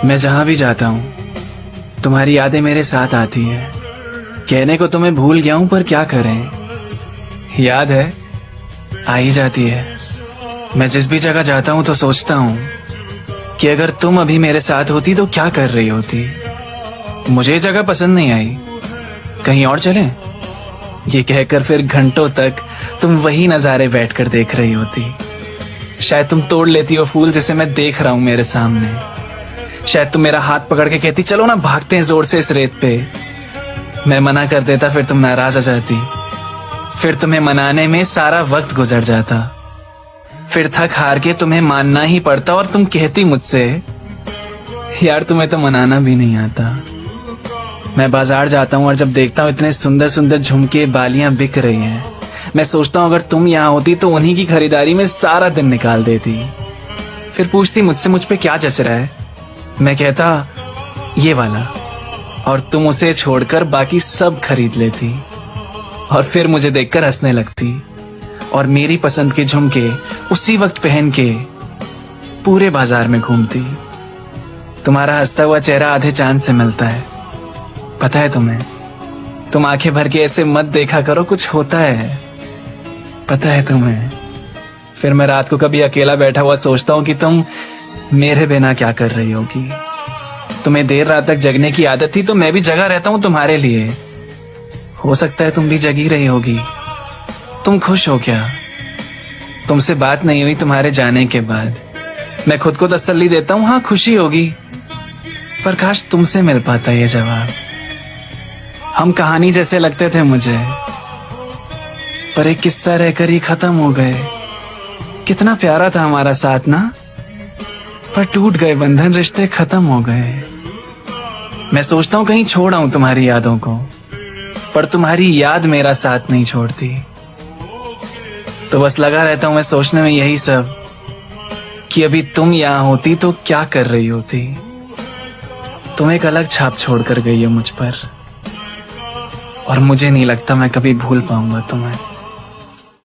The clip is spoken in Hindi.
मैं जहां भी जाता हूँ तुम्हारी यादें मेरे साथ आती है। कहने को तुम्हें भूल गया हूं पर क्या करें, याद है आ ही जाती है। मैं जिस भी जगह जाता हूं तो सोचता हूं कि अगर तुम अभी मेरे साथ होती तो क्या कर रही होती। मुझे ये जगह पसंद नहीं आई, कहीं और चलें? ये कहकर फिर घंटों तक तुम वही नजारे बैठकर देख रही होती। शायद तुम तोड़ लेती वो फूल जिसे मैं देख रहा हूं मेरे सामने। शायद तुम मेरा हाथ पकड़ के कहती चलो ना भागते हैं जोर से इस रेत पे। मैं मना कर देता, फिर तुम नाराज आ जाती। फिर तुम्हें मनाने में सारा वक्त गुजर जाता। फिर थक हार के तुम्हें मानना ही पड़ता और तुम कहती मुझसे यार तुम्हें तो मनाना भी नहीं आता। मैं बाजार जाता हूँ और जब देखता हूँ इतने सुंदर सुंदर झुमके बालियां बिक रही हैं, मैं सोचता हूँ अगर तुम यहाँ होती तो उन्हीं की खरीदारी में सारा दिन निकाल देती। फिर पूछती मुझसे मुझ पे क्या जच रहा है, मैं कहता ये वाला, और तुम उसे छोड़कर बाकी सब खरीद लेती। और फिर मुझे देखकर हंसने लगती और मेरी पसंद के झुमके उसी वक्त पहन के पूरे बाजार में घूमती। तुम्हारा हंसता हुआ चेहरा आधे चांद से मिलता है, पता है तुम्हें? तुम आंखें भर के ऐसे मत देखा करो, कुछ होता है, पता है तुम्हें? फिर मैं रात को कभी अकेला बैठा हुआ सोचता हूँ कि तुम मेरे बिना क्या कर रही होगी। तुम्हें देर रात तक जगने की आदत थी तो मैं भी जगा रहता हूँ तुम्हारे लिए। हो सकता है तुम भी जगी रही होगी। तुम खुश हो क्या? तुमसे बात नहीं हुई तुम्हारे जाने के बाद। मैं खुद को तसल्ली देता हूँ हाँ खुशी होगी, पर काश तुमसे मिल पाता ये जवाब। हम कहानी जैसे लगते थे मुझे, पर एक किस्सा रहकर ही खत्म हो गए। कितना प्यारा था हमारा साथ ना, पर टूट गए बंधन, रिश्ते खत्म हो गए। मैं सोचता हूँ कहीं छोड़ आऊं तुम्हारी यादों को, पर तुम्हारी याद मेरा साथ नहीं छोड़ती। तो बस लगा रहता हूं मैं सोचने में यही सब कि अभी तुम यहां होती तो क्या कर रही होती। तुम एक अलग छाप छोड़कर गई हो मुझ पर, और मुझे नहीं लगता मैं कभी भूल पाऊंगा तुम्हें।